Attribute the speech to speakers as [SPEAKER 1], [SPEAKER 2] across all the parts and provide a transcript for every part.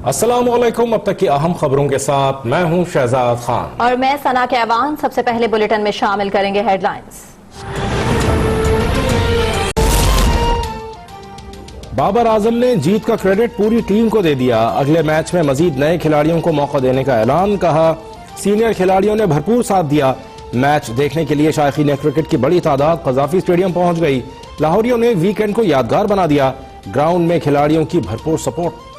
[SPEAKER 1] अस्सलामुअलैकुम। अब तक की अहम खबरों के साथ मैं हूं शहजाद खान
[SPEAKER 2] और मैं सना कैवान। सबसे पहले बुलेटिन में शामिल करेंगे हेडलाइंस।
[SPEAKER 1] बाबर आजम ने जीत का क्रेडिट पूरी टीम को दे दिया। अगले मैच में मजीद नए खिलाड़ियों को मौका देने का ऐलान। कहा सीनियर खिलाड़ियों ने भरपूर साथ दिया। मैच देखने के लिए शायकीन क्रिकेट की बड़ी तादाद कज़ाफी स्टेडियम पहुंच गई। लाहौरियों ने वीकेंड को यादगार बना दिया। ग्राउंड में खिलाड़ियों की भरपूर सपोर्ट।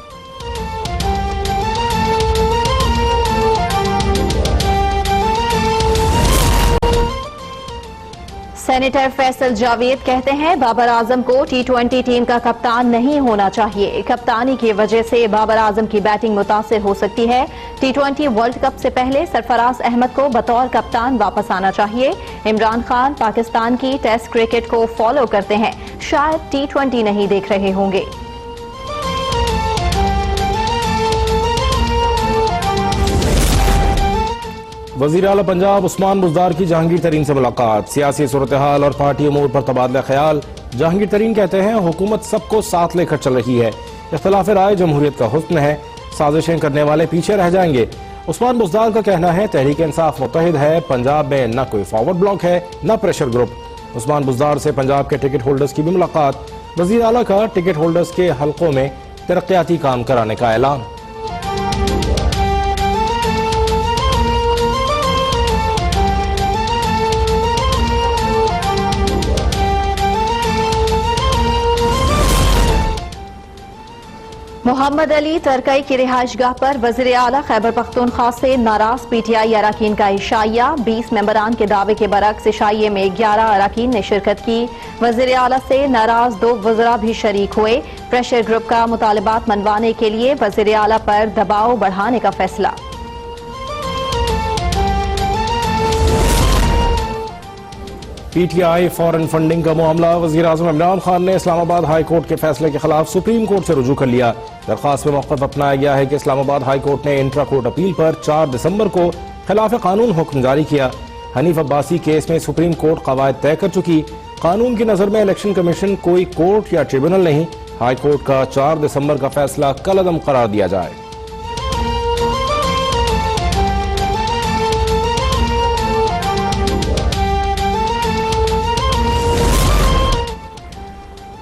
[SPEAKER 2] सेनेटर फैसल जावेद कहते हैं बाबर आजम को T20 टीम का कप्तान नहीं होना चाहिए। कप्तानी की वजह से बाबर आजम की बैटिंग मुतासिर हो सकती है। T20 वर्ल्ड कप से पहले सरफराज अहमद को बतौर कप्तान वापस आना चाहिए। इमरान खान पाकिस्तान की टेस्ट क्रिकेट को फॉलो करते हैं, शायद T20 नहीं देख रहे होंगे।
[SPEAKER 1] वजीर आला पंजाब उस्मान बुज़दार की जहांगीर तरीन से मुलाकात। सियासी सूरत हाल और पार्टी अमूर पर तबादला ख्याल। जहांगीर तरीन कहते हैं हुकूमत सबको साथ लेकर चल रही है। इख्तिलाफ राय जमहूरियत का हुस्न है, साजिशें करने वाले पीछे रह जाएंगे। उस्मान बुज़दार का कहना है तहरीक इंसाफ मुत्तहिद है, पंजाब में न कोई फॉरवर्ड ब्लॉक है न प्रेशर ग्रुप। उस्मान बुज़दार से पंजाब के टिकट होल्डर्स की भी मुलाकात। वजीर आला का टिकट होल्डर्स के हलकों में तरक्याती काम कराने का ऐलान।
[SPEAKER 2] मोहम्मद अली तरकई की रिहाइशगाह पर वज़ीर आला खैबर पख्तूनख्वा से नाराज PTI अरकान का इशाइया। 20 मेंबरान के दावे के बरक्स इशाइये में 11 अरकान ने शिरकत की। वज़ीर आला से नाराज 2 वज़रा भी शरीक हुए। प्रेशर ग्रुप का मुतालबात मनवाने के लिए वज़ीर आला पर दबाव बढ़ाने का फैसला।
[SPEAKER 1] PTI फॉरेन फंडिंग का मामला। वज़ीर आज़म इमरान खान ने इस्लामाबाद हाई कोर्ट के फैसले के खिलाफ सुप्रीम कोर्ट से रुजू कर लिया। दरख्वास्त में मौक़िफ़ अपनाया गया है कि इस्लामाबाद हाई कोर्ट ने इंट्रा कोर्ट अपील पर 4 दिसंबर को खिलाफ कानून हुक्म जारी किया। हनीफ अब्बासी केस में सुप्रीम कोर्ट कवायद तय कर चुकी। कानून की नज़र में इलेक्शन कमीशन कोई कोर्ट या ट्रिब्यूनल नहीं। हाई कोर्ट का 4 दिसंबर का फैसला कलअदम करार दिया जाए।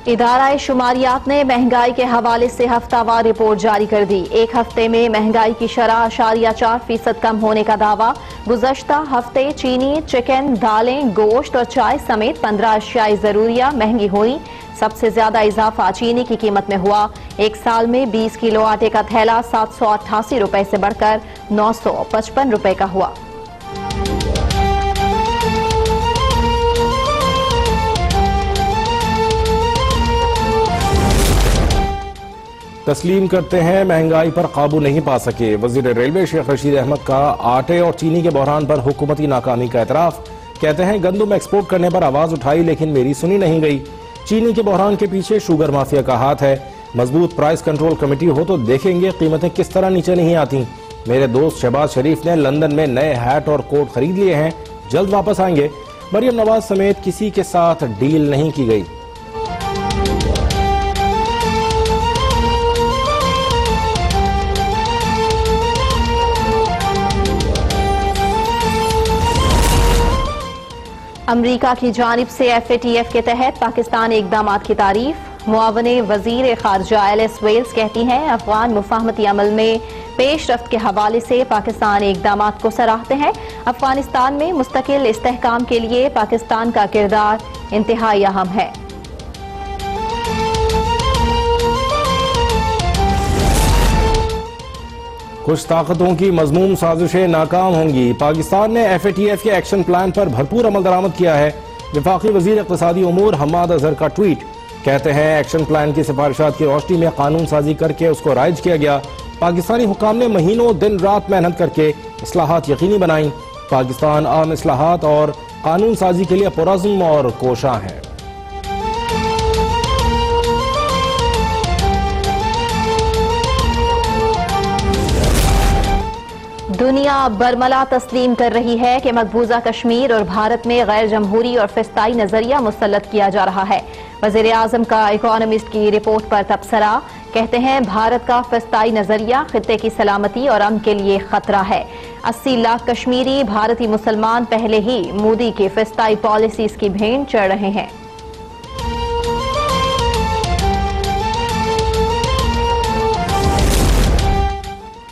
[SPEAKER 2] इदारा शुमारियात ने महंगाई के हवाले से हफ्तावार रिपोर्ट जारी कर दी। एक हफ्ते में महंगाई की शरह 4.4% कम होने का दावा। गुज़श्ता हफ्ते चीनी, चिकन, दालें, गोश्त और चाय समेत 15 अशियाई ज़रूरिया महंगी हुई। सबसे ज्यादा इजाफा चीनी की कीमत में हुआ। एक साल में 20 किलो आटे का थैला 788 रुपए से बढ़कर 955 रुपए का हुआ।
[SPEAKER 1] तस्लीम करते हैं महंगाई पर काबू नहीं पा सके। वजीर रेलवे शेख रशीद अहमद का आटे और चीनी के बहरान पर हुकूमती नाकामी का एतराफ। कहते हैं गंदम एक्सपोर्ट करने पर आवाज उठाई लेकिन मेरी सुनी नहीं गई। चीनी के बहरान के पीछे शुगर माफिया का हाथ है। मजबूत प्राइस कंट्रोल कमेटी हो तो देखेंगे कीमतें किस तरह नीचे नहीं आती। मेरे दोस्त शहबाज शरीफ ने लंदन में नए हैट और कोट खरीद लिए हैं, जल्द वापस आएंगे। मरियम नवाज समेत किसी के साथ डील नहीं की गई।
[SPEAKER 2] अमरीका की जानिब से FATF के तहत पाकिस्तान इकदाम की तारीफ। मुआवने वजीर खारजा एलिस वेल्स कहती हैं अफगान मुफाहमती अमल में पेशरफ्त के हवाले से पाकिस्तान इकदाम को सराहते हैं। अफगानिस्तान में मुस्तकिल इस्तेहकाम के लिए पाकिस्तान का किरदार इंतहाई अहम है।
[SPEAKER 1] कुछ ताकतों की मजमूम साजिशें नाकाम होंगी। पाकिस्तान ने FATF के एक्शन प्लान पर भरपूर अमल दरामद किया है। वफाकी वजीर इक़्तिसादी उमूर हम्माद अजहर का ट्वीट। कहते हैं एक्शन प्लान की सिफारिशात की रोशनी में कानून साजी करके उसको राइज किया गया। पाकिस्तानी हुकाम ने महीनों दिन रात मेहनत करके इस्लाहात यकीनी बनाई। पाकिस्तान आम इस्लाहात और कानून साजी के लिए पुरज़्म और कोशां है।
[SPEAKER 2] दुनिया बरमला तस्लीम कर रही है कि मकबूजा कश्मीर और भारत में गैर जमहूरी और फिस्ताई नजरिया मुसल्लत किया जा रहा है। वज़ीर आज़म का इकोनॉमिस्ट की रिपोर्ट पर तबसरा। कहते हैं भारत का फिस्ताई नजरिया खित्ते की सलामती और अमन के लिए खतरा है। 80 लाख कश्मीरी भारतीय मुसलमान पहले ही मोदी के फिस्ताई पॉलिसीज की भेंट चढ़ रहे हैं।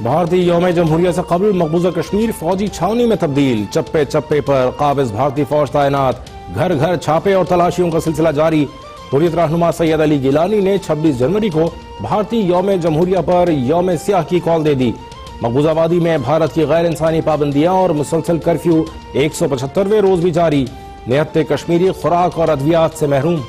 [SPEAKER 1] भारतीय यौम जमहूरिया से कबल मकबूजा कश्मीर फौजी छावनी में तब्दील, चप्पे चप्पे पर काबिज भारतीय फौज तैनात, घर घर छापे और तलाशियों का सिलसिला जारी। हुर्रियत रहनुमा सैयद अली गिलानी ने 26 जनवरी को भारतीय यौम जमहूरिया पर यौम सियाह की कॉल दे दी। मकबूजा वादी में भारत की गैर इंसानी पाबंदियां और मुसलसल कर्फ्यू 175वें रोज भी जारी। निहत्ते कश्मीरी खुराक और अद्वियात से महरूम।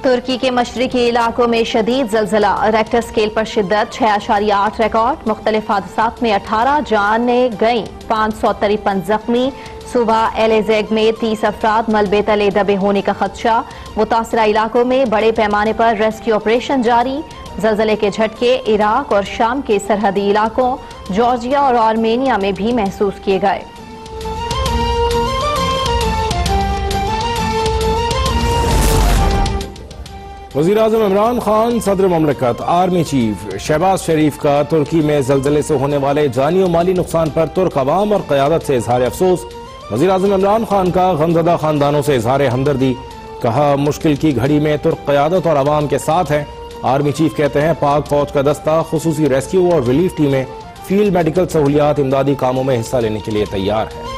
[SPEAKER 2] तुर्की के मशरिकी इलाकों में शदीद जलजला, रेक्टर स्केल पर शिद्दत 6.8 रिकॉर्ड। मुख्तलिफ हादसात में 18 जाने गई, 553 जख्मी। सुबह एलेजेग में 30 अफराद मलबे तले दबे होने का खदशा। मुतासरा इलाकों में बड़े पैमाने पर रेस्क्यू ऑपरेशन जारी। जलजले के झटके इराक और शाम के सरहदी इलाकों जॉर्जिया और आर्मेनिया में भी महसूस किए गए।
[SPEAKER 1] वज़ीर-ए-आज़म इमरान खान, सदर ममलकत, आर्मी चीफ शहबाज शरीफ का तुर्की में जलजले से होने वाले जानी और माली नुकसान पर तुर्क अवाम और क़यादत से इजहार अफसोस। वज़ीर-ए-आज़म इमरान खान का गमज़दा खानदानों से इजहार हमदर्दी, कहा मुश्किल की घड़ी में तुर्क क़यादत और अवाम के साथ है। आर्मी चीफ कहते हैं पाक फौज का दस्ता खुसूसी रेस्क्यू और रिलीफ टीमें फील्ड मेडिकल सहूलियात इमदादी कामों में हिस्सा लेने के लिए तैयार है।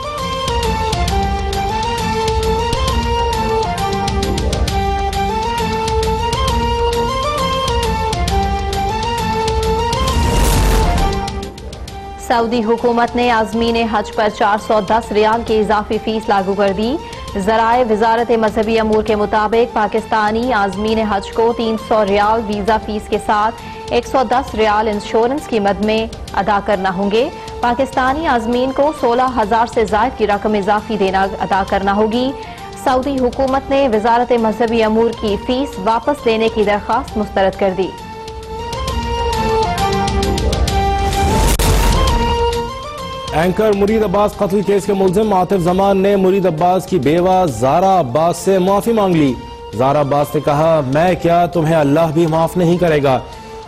[SPEAKER 2] सऊदी हुकूमत ने आज़मीन हज पर 410 रियाल की इजाफी फीस लागू कर दी। ज़राए वजारत मजहबी अमूर के मुताबिक पाकिस्तानी आज़मीन हज को 300 रियाल वीज़ा फीस के साथ 110 रियाल इंश्योरेंस की मद में अदा करना होंगे। पाकिस्तानी आज़मीन को 16,000 से ज़ायद की रकम इजाफी देना अदा करना होगी। सऊदी हुकूमत ने वजारत मजहबी अमूर की फीस वापस लेने की दरख्वास्त मुस्तरद कर दी।
[SPEAKER 1] एंकर मुरीद अब्बास कत्ल केस के मुल्जिम आतिफ जमान ने मुरीद अब्बास की बेवा ज़ारा अब्बास से माफी मांग ली। ज़ारा अब्बास ने कहा, मैं क्या तुम्हें अल्लाह भी माफ नहीं करेगा।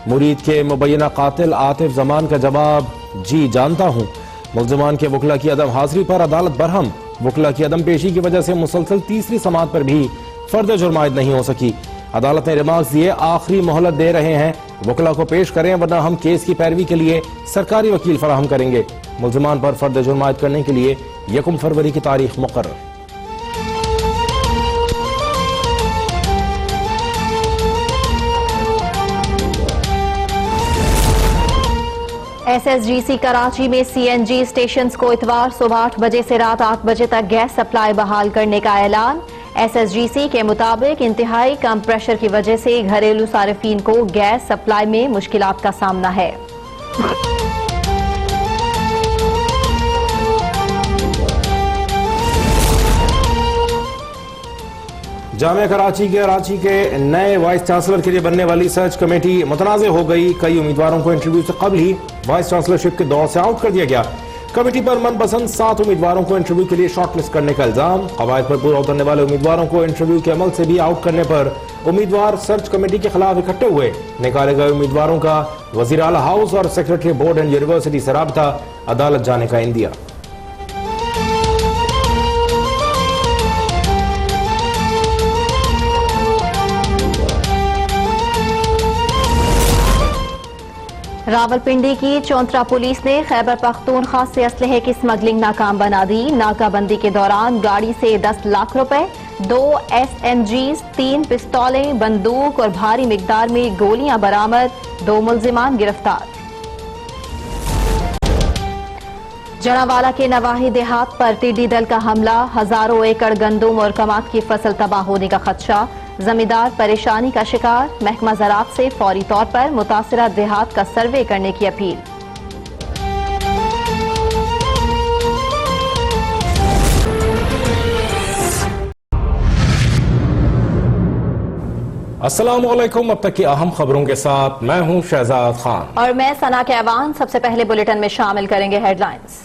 [SPEAKER 1] मुरीद के मुबैना कातिल आतिफ जमान का जवाब, जी जानता हूँ। मुल्जिमान के वकला की अदम हाजिरी पर अदालत बरहम, वकला की अदम पेशी की वजह से मुसलसल तीसरी समात पर भी फर्द जुर्मायद नहीं हो सकी। अदालत ने रिमार्क्स दिए, आखिरी मोहलत दे रहे हैं, वकला को पेश करें वरना हम केस की पैरवी के लिए सरकारी वकील फराहम करेंगे। मुल्जिमान पर फर्द जुर्मायद करने के लिए 1 फरवरी की तारीख मुकर्रर।
[SPEAKER 2] SSGC कराची में CNG स्टेशन को इतवार सुबह 8 बजे से रात 8 बजे तक गैस सप्लाई बहाल करने का ऐलान। SSGC के मुताबिक इंतहाई कम प्रेशर की वजह से घरेलू सारिफीन को गैस सप्लाई में मुश्किलात का सामना है।
[SPEAKER 1] जामिया कराची के नए वाइस चांसलर के लिए बनने वाली सर्च कमेटी मुतनाज़ हो गई। कई उम्मीदवारों को इंटरव्यू से कबल ही वाइस चांसलरशिप के दौर से आउट कर दिया गया। कमेटी पर मनपसंद 7 उम्मीदवारों को इंटरव्यू के लिए शॉर्टलिस्ट करने का इल्जाम। कवायद पर पूरा उतरने वाले उम्मीदवारों को इंटरव्यू के अमल से भी आउट करने पर उम्मीदवार सर्च कमेटी के खिलाफ इकट्ठे हुए। निकाले गए उम्मीदवारों का वजीर आला हाउस और सेक्रेटरी बोर्ड एंड यूनिवर्सिटी से राबता, अदालत जाने का इंदिया।
[SPEAKER 2] रावलपिंडी की चौंतरा पुलिस ने खैबर पख्तूनख्वा से असलहे की स्मगलिंग नाकाम बना दी। नाकाबंदी के दौरान गाड़ी से 10 लाख रुपए, 2 SMGs, 3 पिस्तौलें, बंदूक और भारी मिकदार में गोलियां बरामद, 2 मुल्जिमान गिरफ्तार। जड़ावाला के नवाही देहात पर टिड्डी दल का हमला, हजारों एकड़ गंदुम और कमाक की फसल तबाह होने का खदशा, जमींदार परेशानी का शिकार। महकमा ज़राअत से फौरी तौर पर मुतासिरा देहात का सर्वे करने की अपील।
[SPEAKER 1] अस्सलाम वालेकुम। अब तक की अहम खबरों के साथ मैं हूं शहजाद खान
[SPEAKER 2] और मैं सना कहवान। सबसे पहले बुलेटिन में शामिल करेंगे हेडलाइंस।